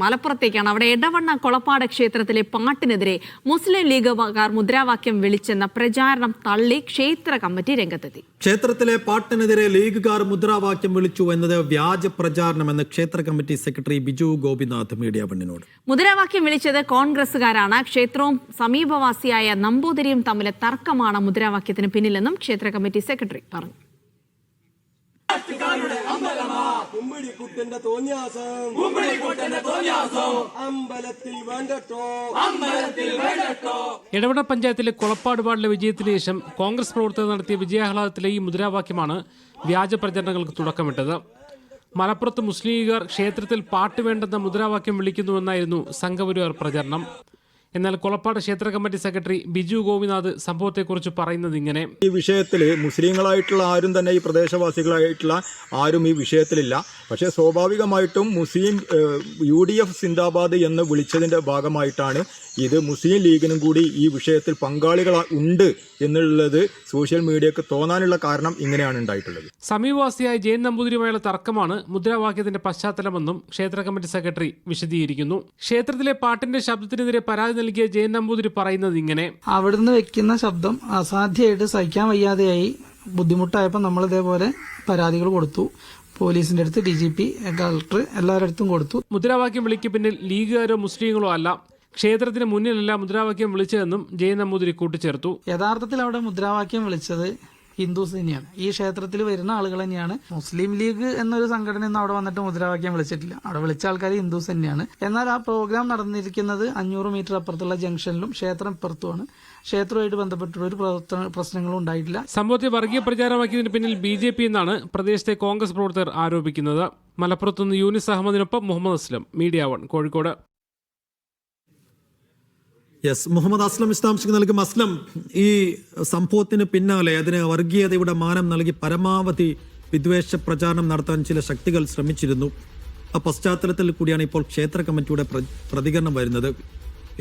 മലപ്പുറത്തേക്കാണ്. അവിടെ എടവണ്ണ കൊളപ്പാട് ക്ഷേത്രത്തിലെ പാട്ടിനെതിരെ മുസ്ലിം ലീഗുകാർ മുദ്രാവാക്യം വിളിച്ചെന്ന പ്രചാരണം തള്ളി ക്ഷേത്ര കമ്മിറ്റി രംഗത്തെത്തി. ക്ഷേത്രത്തിലെ പാട്ടിനെതിരെ ലീഗുകാർ മുദ്രാവാക്യം വിളിച്ചു എന്നത് വ്യാജ പ്രചാരണമെന്ന് ക്ഷേത്ര committee secretary Biju Gopinath media വണ്ണിനോട്. മുദ്രാവാക്യം വിളിച്ചത് കോൺഗ്രസുകാരാണ്. ക്ഷേത്രവും സമീപവാസിയായ നമ്പൂതിരിയും തമ്മിലെ തർക്കമാണ് മുദ്രാവാക്യത്തിന് പിന്നിലെന്നും ക്ഷേത്ര കമ്മിറ്റി സെക്രട്ടറി പറഞ്ഞു. എടവണ്ണ പഞ്ചായത്തിലെ കൊളപ്പാട് വാർഡിലെ വിജയത്തിന് ശേഷം കോൺഗ്രസ് പ്രവർത്തകർ നടത്തിയ വിജയാഹ്ലാദത്തിലെ ഈ മുദ്രാവാക്യമാണ് വ്യാജ പ്രചരണങ്ങൾക്ക് തുടക്കമിട്ടത്. മലപ്പുറത്ത് മുസ്ലിം ലീഗുകാർ ക്ഷേത്രത്തിൽ പാട്ട് വേണ്ടെന്ന മുദ്രാവാക്യം വിളിക്കുന്നുവെന്നായിരുന്നു സംഘപരിവാർ പ്രചരണം. എന്നാൽ കൊളപ്പാട് ക്ഷേത്ര കമ്മിറ്റി സെക്രട്ടറി ബിജു ഗോപിനാഥ് സംഭവത്തെക്കുറിച്ച് പറയുന്നത് ഇങ്ങനെ: ഈ വിഷയത്തിൽ മുസ്ലിങ്ങളായിട്ടുള്ള ആരും തന്നെ ഈ പ്രദേശവാസികളായിട്ടുള്ള ആരും ഈ വിഷയത്തിലില്ല. പക്ഷേ സ്വാഭാവികമായിട്ടും മുസ്ലിം UDF സിന്ദാബാദ് എന്ന് വിളിച്ചതിൻ്റെ ഭാഗമായിട്ടാണ് ഇത് മുസ്ലിം ലീഗിനും കൂടി ഈ വിഷയത്തിൽ പങ്കാളികൾ ഉണ്ട് എന്നുള്ളത് സോഷ്യൽ മീഡിയക്ക് തോന്നാനുള്ള കാരണം ഇങ്ങനെയാണ് ഉണ്ടായിട്ടുള്ളത്. സമീപവാസിയായ ജയൻ നമ്പൂതിരിയുമായുള്ള തർക്കമാണ് മുദ്രാവാക്യത്തിന്റെ പശ്ചാത്തലമെന്നും ക്ഷേത്ര കമ്മിറ്റി സെക്രട്ടറി വിശദീകരിക്കുന്നു. ക്ഷേത്രത്തിലെ പാട്ടിന്റെ ശബ്ദത്തിനെതിരെ പരാതി നൽകിയ ജയൻ നമ്പൂതിരി പറയുന്നത് ഇങ്ങനെ: അവിടുന്ന് വെക്കുന്ന ശബ്ദം അസാധ്യമായിട്ട് സഹിക്കാൻ വയ്യാതെയായി. ബുദ്ധിമുട്ടായപ്പോൾ നമ്മൾ ഇതേപോലെ പരാതികൾ കൊടുത്തു. പോലീസിന്റെ അടുത്ത്, DGP, കളക്ടർ എല്ലാവരുടെ അടുത്തും കൊടുത്തു. മുദ്രാവാക്യം വിളിക്ക് പിന്നിൽ ലീഗുകാരോ മുസ്ലിങ്ങളോ അല്ല, ക്ഷേത്രത്തിന് മുന്നിലല്ല മുദ്രാവാക്യം വിളിച്ചതെന്നും ജയൻ നമ്പൂതിരി കൂട്ടിച്ചേർത്തു. യഥാർത്ഥത്തിൽ അവിടെ മുദ്രാവാക്യം വിളിച്ചത് ഹിന്ദുസ് തന്നെയാണ്. ഈ ക്ഷേത്രത്തിൽ വരുന്ന ആളുകൾ തന്നെയാണ്. മുസ്ലിം ലീഗ് എന്നൊരു സംഘടനയൊന്നും അവിടെ വന്നിട്ട് മുദ്രാവാക്യം വിളിച്ചിട്ടില്ല. അവിടെ വിളിച്ച ആൾക്കാർ ഹിന്ദുസ് തന്നെയാണ്. എന്നാൽ ആ പ്രോഗ്രാം നടന്നിരിക്കുന്നത് 500 മീറ്റർ അപ്പുറത്തുള്ള ജംഗ്ഷനിലും ക്ഷേത്രം ഇപ്പുറത്തുമാണ്. ക്ഷേത്രവുമായിട്ട് ബന്ധപ്പെട്ടുള്ള ഒരു പ്രശ്നങ്ങളും ഉണ്ടായിട്ടില്ല. സംഭവത്തെ വർഗീയ പ്രചാരമാക്കിയതിന് പിന്നിൽ BJP എന്നാണ് പ്രദേശത്തെ കോൺഗ്രസ് പ്രവർത്തകർ ആരോപിക്കുന്നത്. മലപ്പുറത്തുനിന്ന് യൂനിസ് അഹമ്മദിനൊപ്പം മുഹമ്മദ് അസ്ലം, മീഡിയ 1, കോഴിക്കോട്. മുഹമ്മദ് അസ്ലം വിശദാംശങ്ങൾ നൽകും. അസ്ലം, ഈ സംഭവത്തിന് പിന്നാലെ അതിന് വർഗീയതയുടെ മാനം നൽകി പരമാവധി വിദ്വേഷ പ്രചാരണം നടത്താൻ ചില ശക്തികൾ ശ്രമിച്ചിരുന്നു. ആ പശ്ചാത്തലത്തിൽ കൂടിയാണ് ഇപ്പോൾ ക്ഷേത്ര കമ്മിറ്റിയുടെ പ്രതികരണം വരുന്നത്.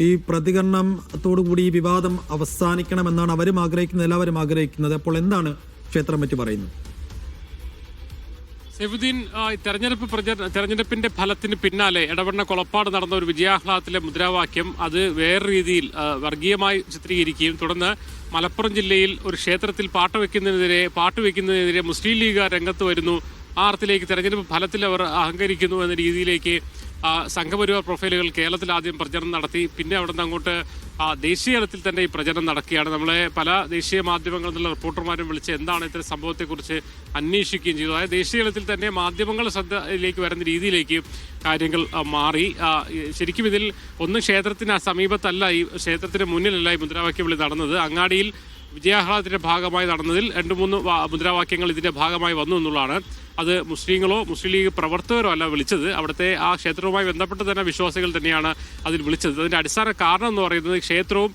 ഈ പ്രതികരണത്തോടുകൂടി ഈ വിവാദം അവസാനിക്കണമെന്നാണ് അവരും ആഗ്രഹിക്കുന്നത്, എല്ലാവരും ആഗ്രഹിക്കുന്നത്. അപ്പോൾ എന്താണ് ക്ഷേത്ര കമ്മിറ്റി പറയുന്നത്? സെയ്ഫുദ്ദീൻ, തെരഞ്ഞെടുപ്പിന്റെ ഫലത്തിന് പിന്നാലെ എടവണ്ണ കൊളപ്പാട് നടന്ന ഒരു വിജയാഹ്ലാദത്തിലെ മുദ്രാവാക്യം അത് വേറെ രീതിയിൽ വർഗീയമായി ചിത്രീകരിക്കുകയും തുടർന്ന് മലപ്പുറം ജില്ലയിൽ ഒരു ക്ഷേത്രത്തിൽ പാട്ട് വയ്ക്കുന്നതിനെതിരെ മുസ്ലിം ലീഗുകാർ രംഗത്ത് വരുന്നു. ആ അർത്ഥത്തിലേക്ക് തെരഞ്ഞെടുപ്പ് ഫലത്തിൽ അവർ അഹങ്കരിക്കുന്നു എന്ന രീതിയിലേക്ക് സംഘപരിവാർ പ്രൊഫൈലുകൾ കേരളത്തിൽ ആദ്യം പ്രചരണം നടത്തി. പിന്നെ അവിടെ നിന്ന് അങ്ങോട്ട് ദേശീയ തലത്തിൽ തന്നെ ഈ പ്രചരണം നടക്കുകയാണ്. നമ്മളെ പല ദേശീയ മാധ്യമങ്ങളിൽ നിന്നുള്ള റിപ്പോർട്ടർമാരും വിളിച്ച് എന്താണ് ഇത്തരം സംഭവത്തെക്കുറിച്ച് അന്വേഷിക്കുകയും ചെയ്തു. അതായത് ദേശീയ തലത്തിൽ തന്നെ മാധ്യമങ്ങളുടെ ശ്രദ്ധയിലേക്ക് വരുന്ന രീതിയിലേക്ക് കാര്യങ്ങൾ മാറി. ശരിക്കും ഇതിൽ ഒന്ന് ക്ഷേത്രത്തിന് സമീപത്തല്ല, ഈ ക്ഷേത്രത്തിന് മുന്നിലല്ല ഈ മുദ്രാവാക്യം വിളി നടന്നത്. അങ്ങാടിയിൽ വിജയാഹ്ലാദത്തിന്റെ ഭാഗമായി നടന്നതിൽ 2-3 മുദ്രാവാക്യങ്ങൾ ഇതിന്റെ ഭാഗമായി വന്നു എന്നുള്ളതാണ്. അത് മുസ്ലിങ്ങളോ മുസ്ലിം ലീഗ് പ്രവർത്തകരോ അല്ല വിളിച്ചത്. അവിടുത്തെ ആ ക്ഷേത്രവുമായി ബന്ധപ്പെട്ട് തന്നെ വിശ്വാസികൾ തന്നെയാണ് അതിൽ വിളിച്ചത്. അതിന്റെ അടിസ്ഥാന കാരണം എന്ന് പറയുന്നത് ക്ഷേത്രവും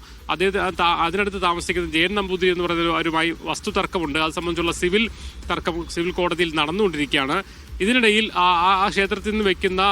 അതിനടുത്ത് താമസിക്കുന്ന ജയൻ നമ്പൂതിരി എന്ന് പറയുന്നവരുമായി വസ്തുതർക്കമുണ്ട്. അത് സംബന്ധിച്ചുള്ള സിവിൽ കോടതിയിൽ നടന്നുകൊണ്ടിരിക്കുകയാണ്. ഇതിനിടയിൽ ആ ക്ഷേത്രത്തിൽ നിന്ന് വെക്കുന്ന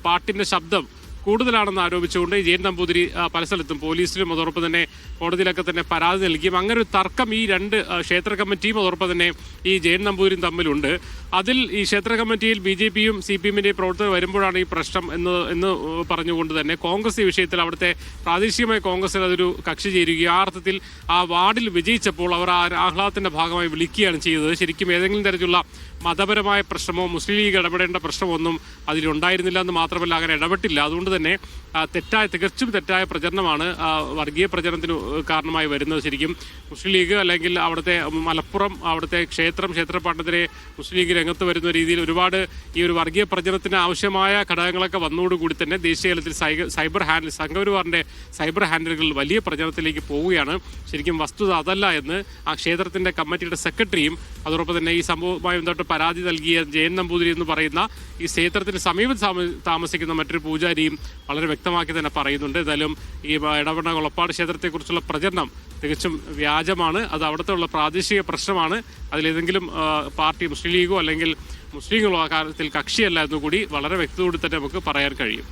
പാട്ടിന്റെ ശബ്ദം കൂടുതലാണെന്ന് ആരോപിച്ചുകൊണ്ട് ജയൻ നമ്പൂതിരി പല സ്ഥലത്തും പോലീസിലും അതോടൊപ്പം തന്നെ കോടതിയിലൊക്കെ തന്നെ പരാതി നൽകിയും അങ്ങനെ ഒരു തർക്കം ഈ രണ്ട് ക്ഷേത്ര കമ്മിറ്റിയും അതോടൊപ്പം തന്നെ ഈ ജയൻ നമ്പൂതിരിയും തമ്മിലുണ്ട്. അതിൽ ഈ ക്ഷേത്ര കമ്മിറ്റിയിൽ BJPയും CPMന്റെയും പ്രവർത്തകർ വരുമ്പോഴാണ് ഈ പ്രശ്നം എന്ന് പറഞ്ഞുകൊണ്ട് തന്നെ കോൺഗ്രസ് ഈ വിഷയത്തിൽ അവിടുത്തെ പ്രാദേശികമായ കോൺഗ്രസിൽ അതൊരു കക്ഷി ചേരുകയും ആ അർത്ഥത്തിൽ ആ വാർഡിൽ വിജയിച്ചപ്പോൾ അവർ ആ ആഹ്ലാദത്തിന്റെ ഭാഗമായി വിളിക്കുകയാണ് ചെയ്തത്. ശരിക്കും ഏതെങ്കിലും തരത്തിലുള്ള മതപരമായ പ്രശ്നമോ മുസ്ലിം ലീഗ് ഇടപെടേണ്ട പ്രശ്നമൊന്നും അതിലുണ്ടായിരുന്നില്ല എന്ന് മാത്രമല്ല അങ്ങനെ ഇടപെട്ടില്ല. അതുകൊണ്ട് തന്നെ തികച്ചും തെറ്റായ പ്രചരണമാണ് വർഗീയ പ്രചരണത്തിന് കാരണമായി വരുന്നത്. ശരിക്കും മുസ്ലിം ലീഗ് അല്ലെങ്കിൽ അവിടുത്തെ മലപ്പുറം അവിടുത്തെ ക്ഷേത്രപാട്ടത്തിലെ മുസ്ലിം ലീഗ് രംഗത്ത് വരുന്ന രീതിയിൽ ഒരുപാട് ഈ ഒരു വർഗീയ പ്രചരണത്തിന് ആവശ്യമായ ഘടകങ്ങളൊക്കെ വന്നതോടുകൂടി തന്നെ ദേശീയ തലത്തിൽ സംഘപരിവാറിന്റെ സൈബർ ഹാൻഡിലുകൾ വലിയ പ്രചരണത്തിലേക്ക് പോവുകയാണ്. ശരിക്കും വസ്തുത അതല്ല എന്ന് ആ ക്ഷേത്രത്തിന്റെ കമ്മിറ്റിയുടെ സെക്രട്ടറിയും അതോടൊപ്പം തന്നെ ഈ സംഭവവുമായി ബന്ധപ്പെട്ട് പരാതി നൽകിയ ജയൻ നമ്പൂതിരി എന്ന് പറയുന്ന ഈ ക്ഷേത്രത്തിന് സമീപം താമസിക്കുന്ന മറ്റൊരു പൂജാരിയും വളരെ വ്യക്തമാക്കി തന്നെ പറയുന്നുണ്ട്. ഏതായാലും ഈ എടവണ്ണ കൊളപ്പാട് ക്ഷേത്രത്തെക്കുറിച്ചുള്ള പ്രചരണം തികച്ചും വ്യാജമാണ്. അത് അവിടുത്തെ ഉള്ള പ്രാദേശിക പ്രശ്നമാണ്. അതിലേതെങ്കിലും പാർട്ടി മുസ്ലിം ലീഗോ അല്ലെങ്കിൽ മുസ്ലിങ്ങളോ ആ കാര്യത്തിൽ കക്ഷിയല്ല എന്നുകൂടി വളരെ വ്യക്തതയോടെ തന്നെ നമുക്ക് പറയാൻ കഴിയും.